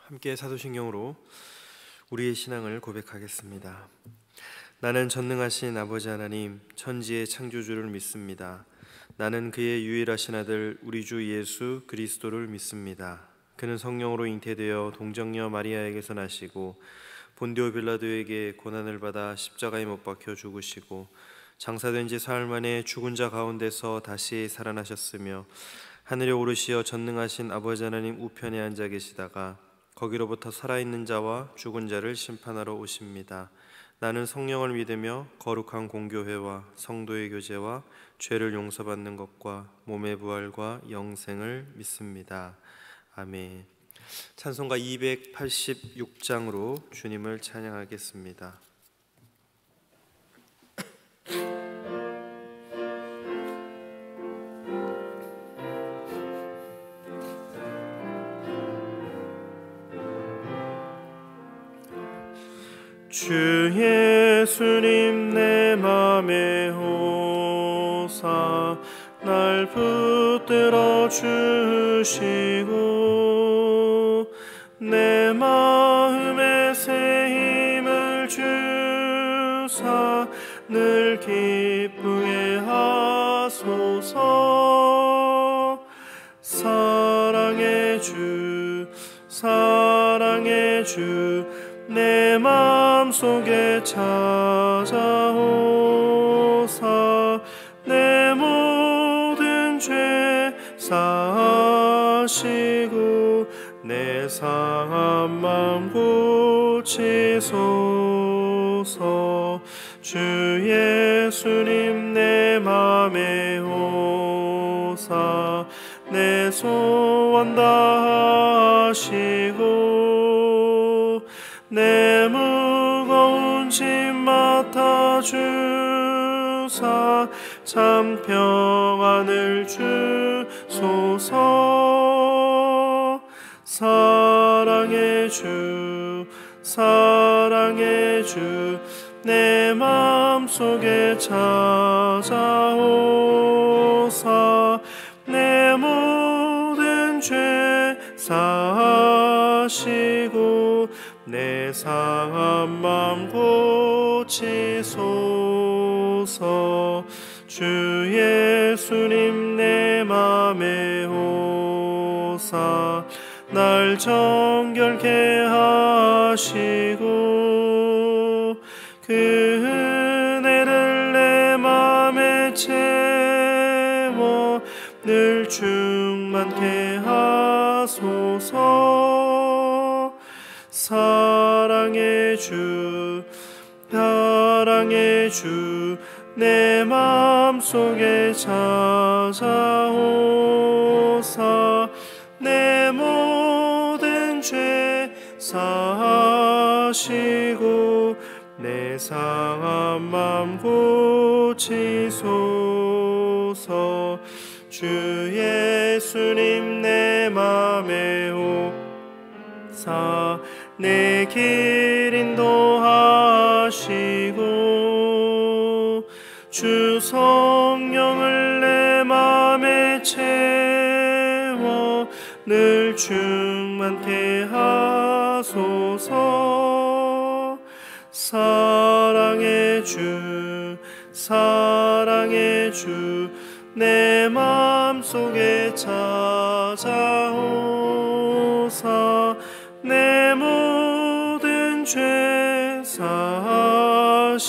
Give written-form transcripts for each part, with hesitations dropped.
함께 사도신경으로 우리의 신앙을 고백하겠습니다. 나는 전능하신 아버지 하나님, 천지의 창조주를 믿습니다. 나는 그의 유일하신 아들 우리 주 예수 그리스도를 믿습니다. 그는 성령으로 잉태되어 동정녀 마리아에게서 나시고 본디오 빌라도에게 고난을 받아 십자가에 못 박혀 죽으시고 장사된 지 사흘 만에 죽은 자 가운데서 다시 살아나셨으며 하늘에 오르시어 전능하신 아버지 하나님 우편에 앉아 계시다가 거기로부터 살아있는 자와 죽은 자를 심판하러 오십니다. 나는 성령을 믿으며 거룩한 공교회와 성도의 교제와 죄를 용서받는 것과 몸의 부활과 영생을 믿습니다. 아멘. 찬송가 286장으로 주님을 찬양하겠습니다. 주 예수님 내 맘에 오사 날 붙들어 주시고 내 마음에 새 힘을 주사 늘 기쁘게 하소서. 사랑의 주 사랑의 주 내 마음속에 찾아오사 내 모든 죄 사하시고 내 상한 마음 고치소서. 주 예수님 내 맘에 오사 내 소원 다하시고 내 무거운 짐 맡아주사 참 평안을 주소서. 사랑의 주 사랑의 주 내 마음속에 찾아오사 내 모든 죄 사하시고 내 상한 마음 고치소서. 주 예수님 내 맘에 오사 날 정결케 하시고 그 은혜를 내 맘에 채워 늘 충만케 하소서. 사랑의 주 사랑의 주 내 마음속에 찾아오사 내 모든 죄 사하시고 내 상한 마음 고치소서. 주 예수님 내 맘에 오사 내 길 인도하시고 주 성령을 내 맘에 채워 늘 충만케 하소서. 사랑의 주 사랑의 주 내 마음속에 찾아오사 내 모든 죄 사하시고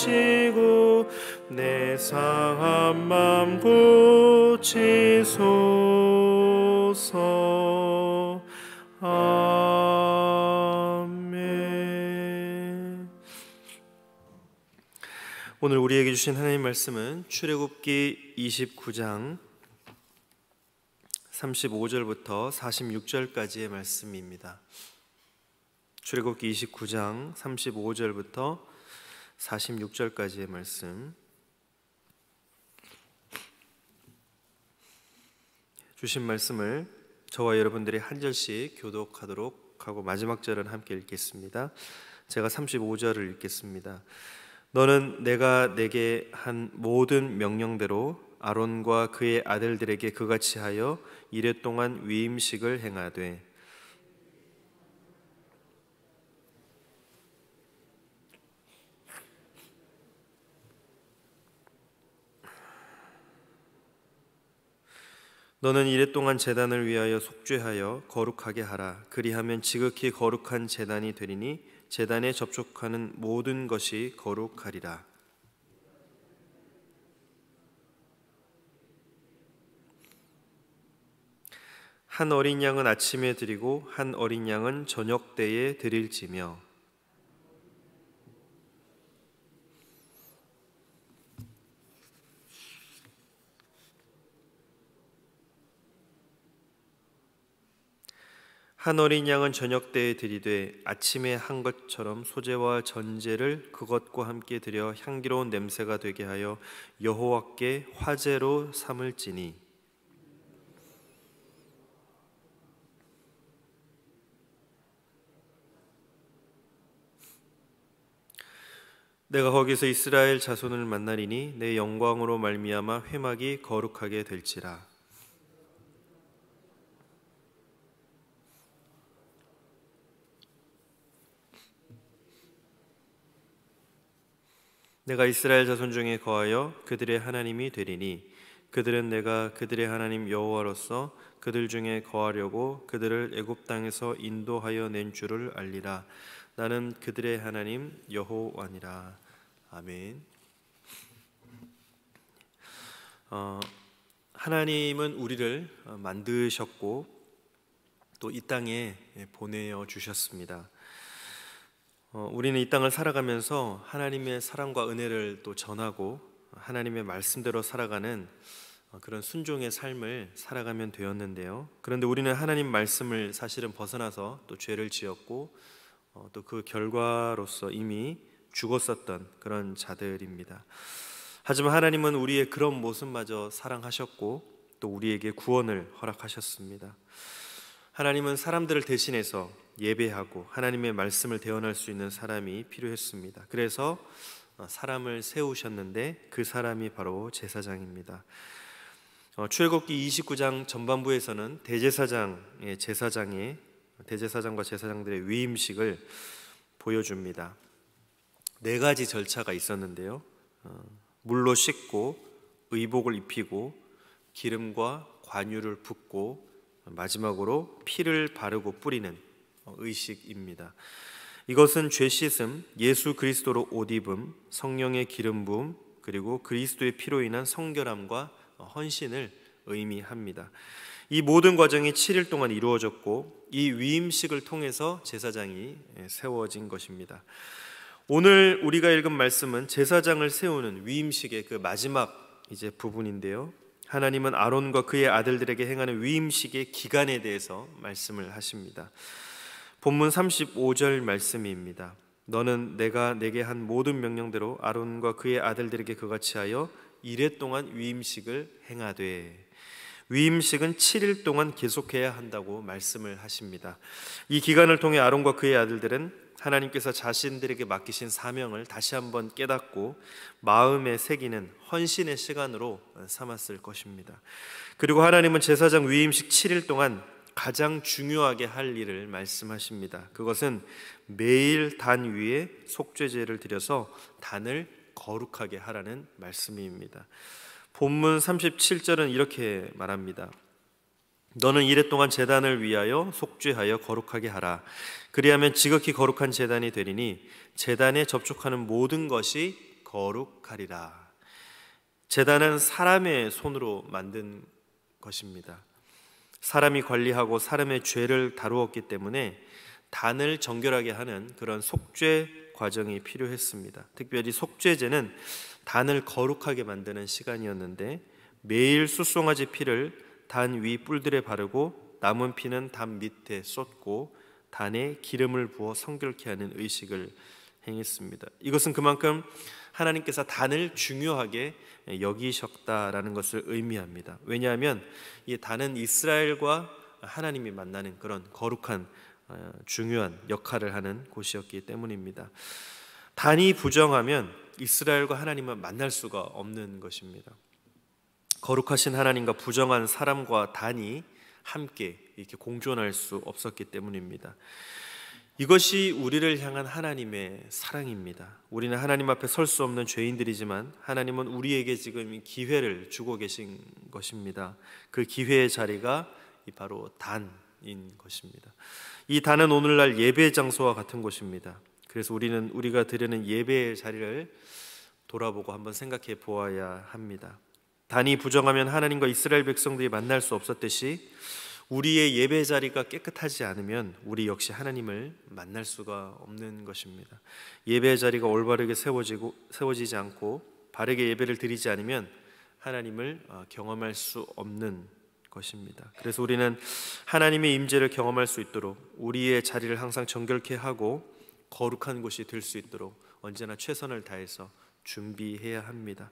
내 상한 마음 고치소서. 아멘. 오늘 우리에게 주신 하나님 말씀은 출애굽기 29장 35절부터 46절까지의 말씀입니다. 출애굽기 29장 35절부터 46절까지의 말씀, 주신 말씀을 저와 여러분들이 한 절씩 교독하도록 하고 마지막 절은 함께 읽겠습니다. 제가 35절을 읽겠습니다. 너는 내가 내게 한 모든 명령대로 아론과 그의 아들들에게 그같이 하여 이레 동안 위임식을 행하되 너는 이랫동안 제단을 위하여 속죄하여 거룩하게 하라. 그리하면 지극히 거룩한 제단이 되리니 제단에 접촉하는 모든 것이 거룩하리라. 한 어린 양은 아침에 드리고 한 어린 양은 저녁 때에 드릴지며 한 어린 양은 저녁 때에 드리되 아침에 한 것처럼 소제와 전제를 그것과 함께 드려 향기로운 냄새가 되게 하여 여호와께 화제로 삼을지니 내가 거기서 이스라엘 자손을 만나리니 내 영광으로 말미암아 회막이 거룩하게 될지라. 내가 이스라엘 자손 중에 거하여 그들의 하나님이 되리니 그들은 내가 그들의 하나님 여호와로서 그들 중에 거하려고 그들을 애굽 땅에서 인도하여 낸 줄을 알리라. 나는 그들의 하나님 여호와니라. 아멘. 하나님은 우리를 만드셨고 또 이 땅에 보내어 주셨습니다. 우리는 이 땅을 살아가면서 하나님의 사랑과 은혜를 또 전하고 하나님의 말씀대로 살아가는 그런 순종의 삶을 살아가면 되었는데요. 그런데 우리는 하나님 말씀을 사실은 벗어나서 또 죄를 지었고 또 그 결과로서 이미 죽었었던 그런 자들입니다. 하지만 하나님은 우리의 그런 모습마저 사랑하셨고 또 우리에게 구원을 허락하셨습니다. 하나님은 사람들을 대신해서 예배하고 하나님의 말씀을 대언할 수 있는 사람이 필요했습니다. 그래서 사람을 세우셨는데 그 사람이 바로 제사장입니다. 출애굽기 29장 전반부에서는 대제사장과 제사장들의 위임식을 보여줍니다. 4가지 절차가 있었는데요. 물로 씻고 의복을 입히고 기름과 관유를 붓고 마지막으로 피를 바르고 뿌리는 의식입니다. 이것은 죄 씻음, 예수 그리스도로 옷 입음, 성령의 기름 부음, 그리고 그리스도의 피로 인한 성결함과 헌신을 의미합니다. 이 모든 과정이 7일 동안 이루어졌고 이 위임식을 통해서 제사장이 세워진 것입니다. 오늘 우리가 읽은 말씀은 제사장을 세우는 위임식의 그 마지막 부분인데요. 하나님은 아론과 그의 아들들에게 행하는 위임식의 기간에 대해서 말씀을 하십니다. 본문 35절 말씀입니다. 너는 내가 내게 한 모든 명령대로 아론과 그의 아들들에게 그같이 하여 이레 동안 위임식을 행하되. 위임식은 7일 동안 계속해야 한다고 말씀을 하십니다. 이 기간을 통해 아론과 그의 아들들은 하나님께서 자신들에게 맡기신 사명을 다시 한번 깨닫고 마음에 새기는 헌신의 시간으로 삼았을 것입니다. 그리고 하나님은 제사장 위임식 7일 동안 가장 중요하게 할 일을 말씀하십니다. 그것은 매일 단 위에 속죄제를 드려서 단을 거룩하게 하라는 말씀입니다. 본문 37절은 이렇게 말합니다. 너는 이레 동안 제단을 위하여 속죄하여 거룩하게 하라. 그리하면 지극히 거룩한 제단이 되리니 제단에 접촉하는 모든 것이 거룩하리라. 제단은 사람의 손으로 만든 것입니다. 사람이 관리하고 사람의 죄를 다루었기 때문에 단을 정결하게 하는 그런 속죄 과정이 필요했습니다. 특별히 속죄제는 단을 거룩하게 만드는 시간이었는데 매일 숫송아지 피를 단 위 뿔들에 바르고 남은 피는 단 밑에 쏟고 단에 기름을 부어 성결케 하는 의식을 행했습니다. 이것은 그만큼 하나님께서 단을 중요하게 여기셨다라는 것을 의미합니다. 왜냐하면 이 단은 이스라엘과 하나님이 만나는 그런 거룩한 중요한 역할을 하는 곳이었기 때문입니다. 단이 부정하면 이스라엘과 하나님은 만날 수가 없는 것입니다. 거룩하신 하나님과 부정한 사람과 단이 함께 이렇게 공존할 수 없었기 때문입니다. 이것이 우리를 향한 하나님의 사랑입니다. 우리는 하나님 앞에 설 수 없는 죄인들이지만 하나님은 우리에게 지금 기회를 주고 계신 것입니다. 그 기회의 자리가 바로 단인 것입니다. 이 단은 오늘날 예배 장소와 같은 곳입니다. 그래서 우리가 드리는 예배의 자리를 돌아보고 한번 생각해 보아야 합니다. 단이 부정하면 하나님과 이스라엘 백성들이 만날 수 없었듯이 우리의 예배 자리가 깨끗하지 않으면 우리 역시 하나님을 만날 수가 없는 것입니다. 예배 자리가 올바르게 세워지지 않고 바르게 예배를 드리지 않으면 하나님을 경험할 수 없는 것입니다. 그래서 우리는 하나님의 임재를 경험할 수 있도록 우리의 자리를 항상 정결케 하고 거룩한 곳이 될 수 있도록 언제나 최선을 다해서 준비해야 합니다.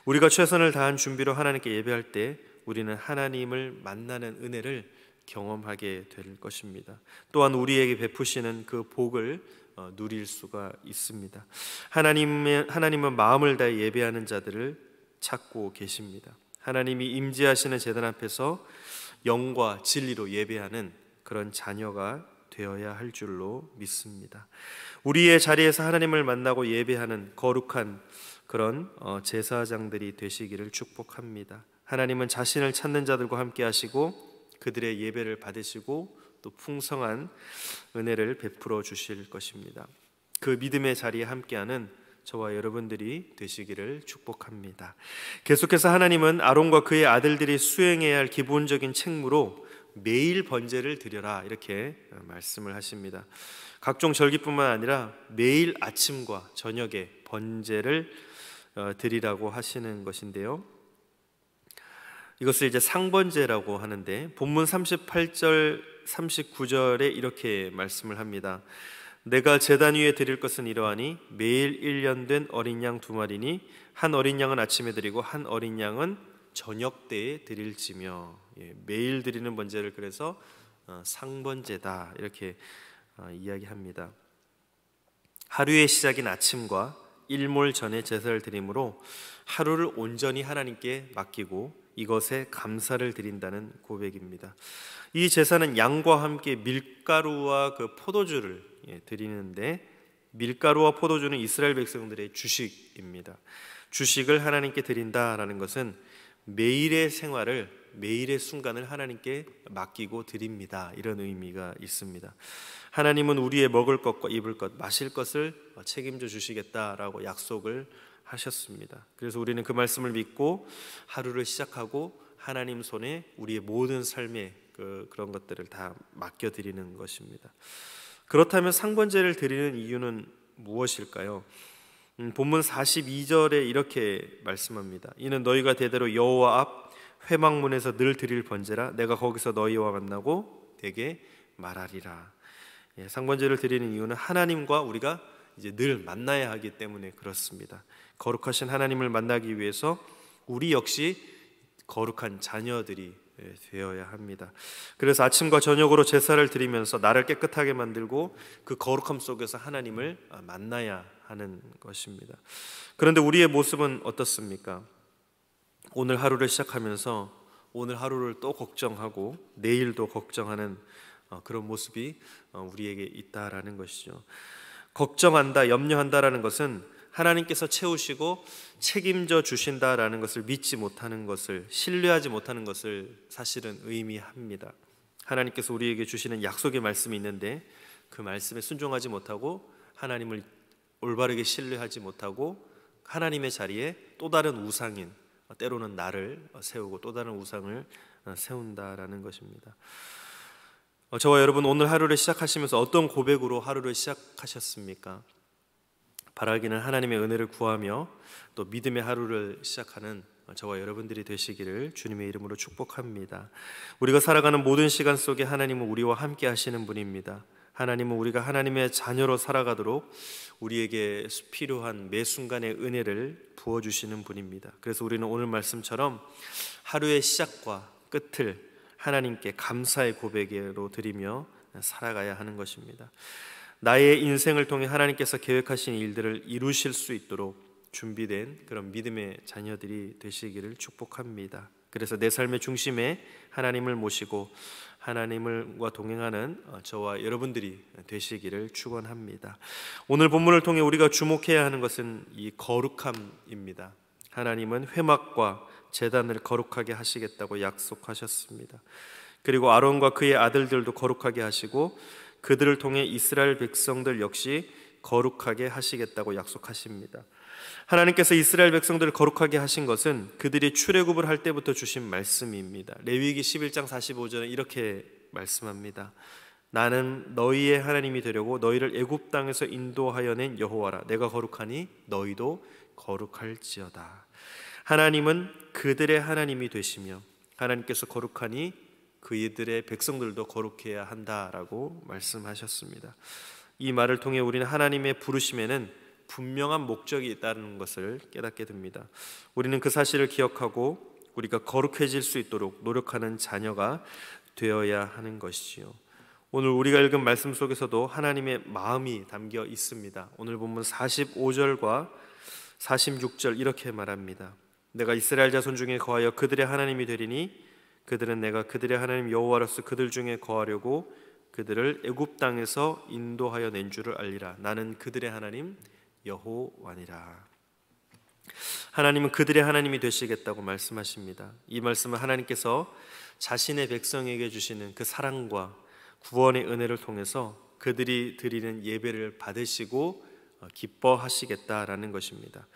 우리가 최선을 다한 준비로 하나님께 예배할 때 우리는 하나님을 만나는 은혜를 경험하게 될 것입니다. 또한 우리에게 베푸시는 그 복을 누릴 수가 있습니다. 하나님은 마음을 다해 예배하는 자들을 찾고 계십니다. 하나님이 임재하시는 제단 앞에서 영과 진리로 예배하는 그런 자녀가 되어야 할 줄로 믿습니다. 우리의 자리에서 하나님을 만나고 예배하는 거룩한 그런 제사장들이 되시기를 축복합니다. 하나님은 자신을 찾는 자들과 함께 하시고 그들의 예배를 받으시고 또 풍성한 은혜를 베풀어 주실 것입니다. 그 믿음의 자리에 함께하는 저와 여러분들이 되시기를 축복합니다. 계속해서 하나님은 아론과 그의 아들들이 수행해야 할 기본적인 책무로 매일 번제를 드려라 이렇게 말씀을 하십니다. 각종 절기뿐만 아니라 매일 아침과 저녁에 번제를 드리라고 하시는 것인데요. 이것을 이제 상번제라고 하는데 본문 38절 39절에 이렇게 말씀을 합니다. 내가 제단 위에 드릴 것은 이러하니 매일 1년 된 어린 양 2마리니 한 어린 양은 아침에 드리고 한 어린 양은 저녁 때에 드릴지며. 매일 드리는 번제를 그래서 상번제다 이렇게 이야기합니다. 하루의 시작인 아침과 일몰 전에 제사를 드림으로 하루를 온전히 하나님께 맡기고 이것에 감사를 드린다는 고백입니다. 이 제사는 양과 함께 밀가루와 그 포도주를 드리는데 밀가루와 포도주는 이스라엘 백성들의 주식입니다. 주식을 하나님께 드린다라는 것은 매일의 생활을 매일의 순간을 하나님께 맡기고 드립니다. 이런 의미가 있습니다. 하나님은 우리의 먹을 것과 입을 것, 마실 것을 책임져 주시겠다라고 약속을 하셨습니다. 그래서 우리는 그 말씀을 믿고 하루를 시작하고 하나님 손에 우리의 모든 삶의 그런 것들을 다 맡겨드리는 것입니다. 그렇다면 상번제를 드리는 이유는 무엇일까요? 본문 42절에 이렇게 말씀합니다. 이는 너희가 대대로 여호와 앞 회막문에서 늘 드릴 번제라. 내가 거기서 너희와 만나고 내게 말하리라. 상번제를 드리는 이유는 하나님과 우리가 이제 늘 만나야 하기 때문에 그렇습니다. 거룩하신 하나님을 만나기 위해서 우리 역시 거룩한 자녀들이 되어야 합니다. 그래서 아침과 저녁으로 제사를 드리면서 나를 깨끗하게 만들고 그 거룩함 속에서 하나님을 만나야 하는 것입니다. 그런데 우리의 모습은 어떻습니까? 오늘 하루를 시작하면서 오늘 하루를 또 걱정하고 내일도 걱정하는 그런 모습이 우리에게 있다라는 것이죠. 걱정한다, 염려한다라는 것은 하나님께서 채우시고 책임져 주신다라는 것을 믿지 못하는 것을, 신뢰하지 못하는 것을 사실은 의미합니다. 하나님께서 우리에게 주시는 약속의 말씀이 있는데 그 말씀에 순종하지 못하고 하나님을 올바르게 신뢰하지 못하고 하나님의 자리에 또 다른 우상인, 때로는 나를 세우고 또 다른 우상을 세운다라는 것입니다. 저와 여러분, 오늘 하루를 시작하시면서 어떤 고백으로 하루를 시작하셨습니까? 바라기는 하나님의 은혜를 구하며 또 믿음의 하루를 시작하는 저와 여러분들이 되시기를 주님의 이름으로 축복합니다. 우리가 살아가는 모든 시간 속에 하나님은 우리와 함께 하시는 분입니다. 하나님은 우리가 하나님의 자녀로 살아가도록 우리에게 필요한 매 순간의 은혜를 부어주시는 분입니다. 그래서 우리는 오늘 말씀처럼 하루의 시작과 끝을 하나님께 감사의 고백으로 드리며 살아가야 하는 것입니다. 나의 인생을 통해 하나님께서 계획하신 일들을 이루실 수 있도록 준비된 그런 믿음의 자녀들이 되시기를 축복합니다. 그래서 내 삶의 중심에 하나님을 모시고 하나님과 동행하는 저와 여러분들이 되시기를 축원합니다. 오늘 본문을 통해 우리가 주목해야 하는 것은 이 거룩함입니다. 하나님은 회막과 제단을 거룩하게 하시겠다고 약속하셨습니다. 그리고 아론과 그의 아들들도 거룩하게 하시고 그들을 통해 이스라엘 백성들 역시 거룩하게 하시겠다고 약속하십니다. 하나님께서 이스라엘 백성들을 거룩하게 하신 것은 그들이 출애굽을 할 때부터 주신 말씀입니다. 레위기 11장 45절은 이렇게 말씀합니다. 나는 너희의 하나님이 되려고 너희를 애굽 땅에서 인도하여 낸 여호와라. 내가 거룩하니 너희도 거룩할지어다. 하나님은 그들의 하나님이 되시며 하나님께서 거룩하니 그들의 백성들도 거룩해야 한다라고 말씀하셨습니다. 이 말을 통해 우리는 하나님의 부르심에는 분명한 목적이 있다는 것을 깨닫게 됩니다. 우리는 그 사실을 기억하고 우리가 거룩해질 수 있도록 노력하는 자녀가 되어야 하는 것이지요. 오늘 우리가 읽은 말씀 속에서도 하나님의 마음이 담겨 있습니다. 오늘 본문 45절과 46절 이렇게 말합니다. 내가 이스라엘 자손 중에 거하여 그들의 하나님이 되리니 그들은 내가 그들의 하나님 여호와로서 그들 중에 거하려고 그들을 애굽 땅에서 인도하여 낸 줄을 알리라. 나는 그들의 하나님 여호와니라. 하나님은 그들의 하나님이 되시겠다고 말씀하십니다. 이 말씀은 하나님께서 자신의 백성에게 주시는 그 사랑과 구원의 은혜를 통해서 그들이 드리는 예배를 받으시고 기뻐하시겠다라는 것입니다.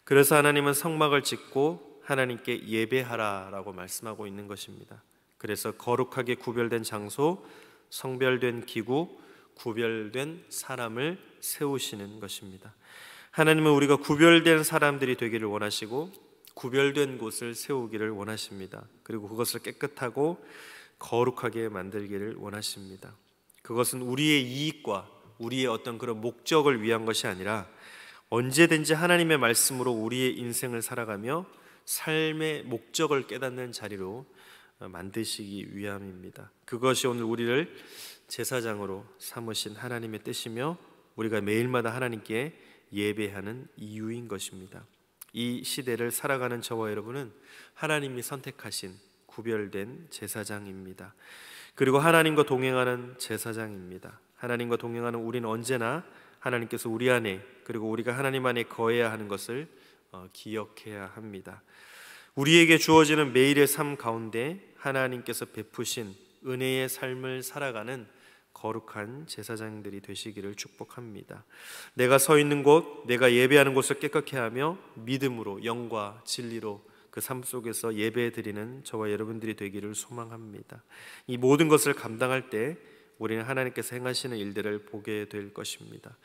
그래서 하나님은 성막을 짓고 하나님께 예배하라라고 말씀하고 있는 것입니다. 그래서 거룩하게 구별된 장소, 성별된 기구, 구별된 사람을 세우시는 것입니다. 하나님은 우리가 구별된 사람들이 되기를 원하시고 구별된 곳을 세우기를 원하십니다. 그리고 그것을 깨끗하고 거룩하게 만들기를 원하십니다. 그것은 우리의 이익과 우리의 어떤 그런 목적을 위한 것이 아니라 언제든지 하나님의 말씀으로 우리의 인생을 살아가며 삶의 목적을 깨닫는 자리로 만드시기 위함입니다. 그것이 오늘 우리를 제사장으로 삼으신 하나님의 뜻이며 우리가 매일마다 하나님께 예배하는 이유인 것입니다. 이 시대를 살아가는 저와 여러분은 하나님이 선택하신 구별된 제사장입니다. 그리고 하나님과 동행하는 제사장입니다. 하나님과 동행하는 우리는 언제나 하나님께서 우리 안에 그리고 우리가 하나님 안에 거해야 하는 것을 기억해야 합니다. 우리에게 주어지는 매일의 삶 가운데 하나님께서 베푸신 은혜의 삶을 살아가는 거룩한 제사장들이 되시기를 축복합니다. 내가 서 있는 곳, 내가 예배하는 곳을 깨끗게 하며 믿음으로 영과 진리로 그 삶 속에서 예배드리는 저와 여러분들이 되기를 소망합니다. 이 모든 것을 감당할 때 우리는 하나님께서 행하시는 일들을 보게 될 것입니다.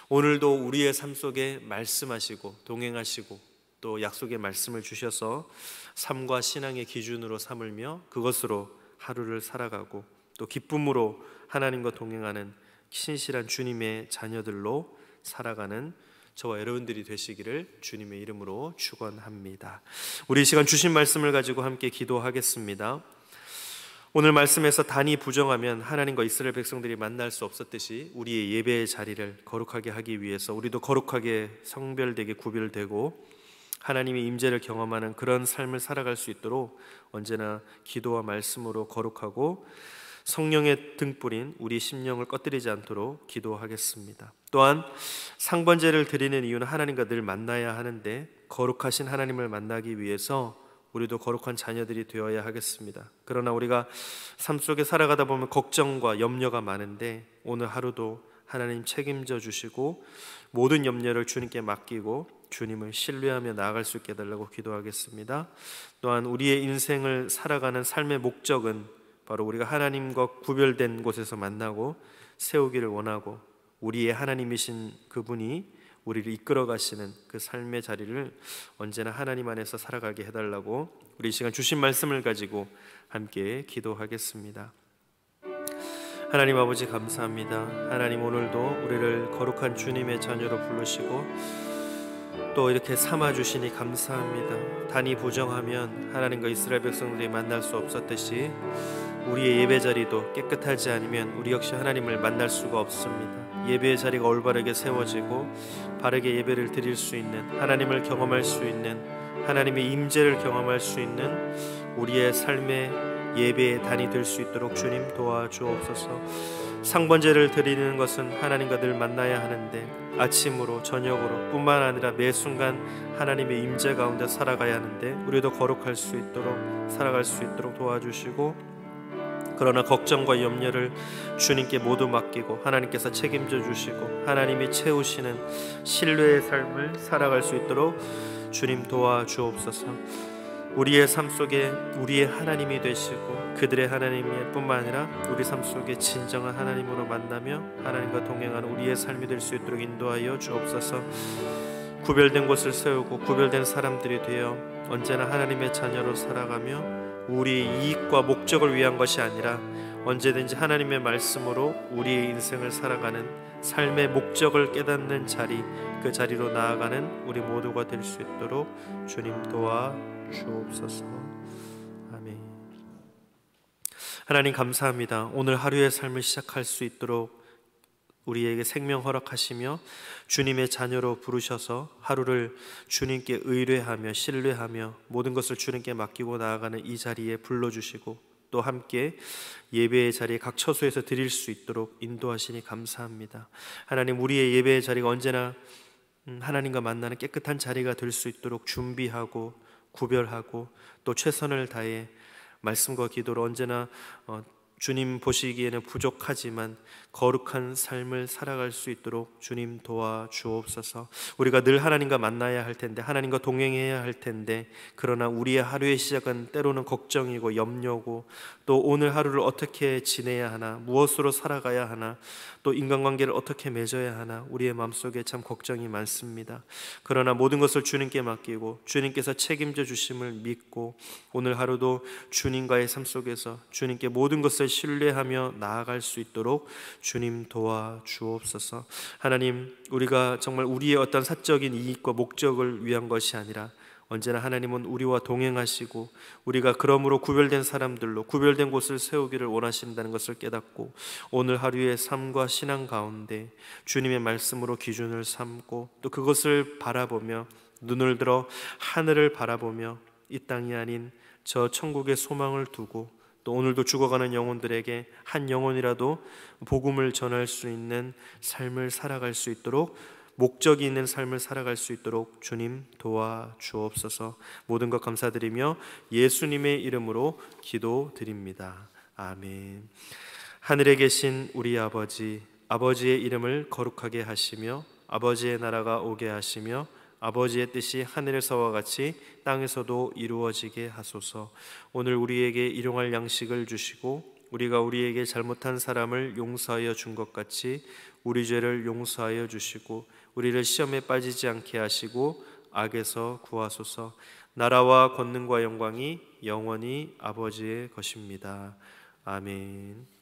오늘도 우리의 삶 속에 말씀하시고 동행하시고 또 약속의 말씀을 주셔서 삶과 신앙의 기준으로 삼으며 그것으로 하루를 살아가고 또 기쁨으로 하나님과 동행하는 신실한 주님의 자녀들로 살아가는 저와 여러분들이 되시기를 주님의 이름으로 축원합니다. 우리 이 시간 주신 말씀을 가지고 함께 기도하겠습니다. 오늘 말씀에서 단이 부정하면 하나님과 이스라엘 백성들이 만날 수 없었듯이 우리의 예배의 자리를 거룩하게 하기 위해서 우리도 거룩하게 성별되게 구별되고 하나님의 임재를 경험하는 그런 삶을 살아갈 수 있도록 언제나 기도와 말씀으로 거룩하고 성령의 등불인 우리 심령을 꺼뜨리지 않도록 기도하겠습니다. 또한 상번제를 드리는 이유는 하나님과 늘 만나야 하는데 거룩하신 하나님을 만나기 위해서 우리도 거룩한 자녀들이 되어야 하겠습니다. 그러나 우리가 삶 속에 살아가다 보면 걱정과 염려가 많은데 오늘 하루도 하나님 책임져 주시고 모든 염려를 주님께 맡기고 주님을 신뢰하며 나아갈 수 있게 해달라고 기도하겠습니다. 또한 우리의 인생을 살아가는 삶의 목적은 바로 우리가 하나님과 구별된 곳에서 만나고 세우기를 원하고 우리의 하나님이신 그분이 우리를 이끌어 가시는 그 삶의 자리를 언제나 하나님 안에서 살아가게 해달라고 우리 이 시간 주신 말씀을 가지고 함께 기도하겠습니다. 하나님 아버지 감사합니다. 하나님 오늘도 우리를 거룩한 주님의 자녀로 부르시고 또 이렇게 삼아주시니 감사합니다. 단이 부정하면 하나님과 이스라엘 백성들이 만날 수 없었듯이 우리의 예배 자리도 깨끗하지 않으면 우리 역시 하나님을 만날 수가 없습니다. 예배의 자리가 올바르게 세워지고 바르게 예배를 드릴 수 있는 하나님을 경험할 수 있는 하나님의 임재를 경험할 수 있는 우리의 삶의 예배의 단이 될 수 있도록 주님 도와주옵소서. 상번제를 드리는 것은 하나님과 늘 만나야 하는데 아침으로 저녁으로 뿐만 아니라 매 순간 하나님의 임재 가운데 살아가야 하는데 우리도 거룩할 수 있도록 살아갈 수 있도록 도와주시고, 그러나 걱정과 염려를 주님께 모두 맡기고 하나님께서 책임져 주시고 하나님이 채우시는 신뢰의 삶을 살아갈 수 있도록 주님 도와주옵소서. 우리의 삶 속에 우리의 하나님이 되시고 그들의 하나님일 뿐만 아니라 우리 삶 속에 진정한 하나님으로 만나며 하나님과 동행하는 우리의 삶이 될 수 있도록 인도하여 주옵소서. 구별된 곳을 세우고 구별된 사람들이 되어 언제나 하나님의 자녀로 살아가며 우리의 이익과 목적을 위한 것이 아니라 언제든지 하나님의 말씀으로 우리의 인생을 살아가는 삶의 목적을 깨닫는 자리, 그 자리로 나아가는 우리 모두가 될 수 있도록 주님 도와주옵소서. 아멘. 하나님 감사합니다. 오늘 하루의 삶을 시작할 수 있도록 우리에게 생명 허락하시며 주님의 자녀로 부르셔서 하루를 주님께 의뢰하며 신뢰하며 모든 것을 주님께 맡기고 나아가는 이 자리에 불러주시고 또 함께 예배의 자리에 각 처소에서 드릴 수 있도록 인도하시니 감사합니다. 하나님, 우리의 예배의 자리가 언제나 하나님과 만나는 깨끗한 자리가 될 수 있도록 준비하고 구별하고 또 최선을 다해 말씀과 기도로 언제나 주님 보시기에는 부족하지만 거룩한 삶을 살아갈 수 있도록 주님 도와주옵소서. 우리가 늘 하나님과 만나야 할 텐데 하나님과 동행해야 할 텐데 그러나 우리의 하루의 시작은 때로는 걱정이고 염려고 또 오늘 하루를 어떻게 지내야 하나, 무엇으로 살아가야 하나, 또 인간관계를 어떻게 맺어야 하나 우리의 마음속에 참 걱정이 많습니다. 그러나 모든 것을 주님께 맡기고 주님께서 책임져 주심을 믿고 오늘 하루도 주님과의 삶 속에서 주님께 모든 것을 신뢰하며 나아갈 수 있도록 주님 도와주옵소서. 하나님, 우리가 정말 우리의 어떤 사적인 이익과 목적을 위한 것이 아니라 언제나 하나님은 우리와 동행하시고 우리가 그러므로 구별된 사람들로 구별된 곳을 세우기를 원하신다는 것을 깨닫고 오늘 하루의 삶과 신앙 가운데 주님의 말씀으로 기준을 삼고 또 그것을 바라보며 눈을 들어 하늘을 바라보며 이 땅이 아닌 저 천국의 소망을 두고 또 오늘도 죽어가는 영혼들에게 한 영혼이라도 복음을 전할 수 있는 삶을 살아갈 수 있도록 목적이 있는 삶을 살아갈 수 있도록 주님 도와주옵소서. 모든 것 감사드리며 예수님의 이름으로 기도드립니다. 아멘. 하늘에 계신 우리 아버지, 아버지의 이름을 거룩하게 하시며 아버지의 나라가 오게 하시며 아버지의 뜻이 하늘에서와 같이 땅에서도 이루어지게 하소서. 오늘 우리에게 일용할 양식을 주시고 우리가 우리에게 잘못한 사람을 용서하여 준 것 같이 우리 죄를 용서하여 주시고 우리를 시험에 빠지지 않게 하시고 악에서 구하소서. 나라와 권능과 영광이 영원히 아버지의 것입니다. 아멘.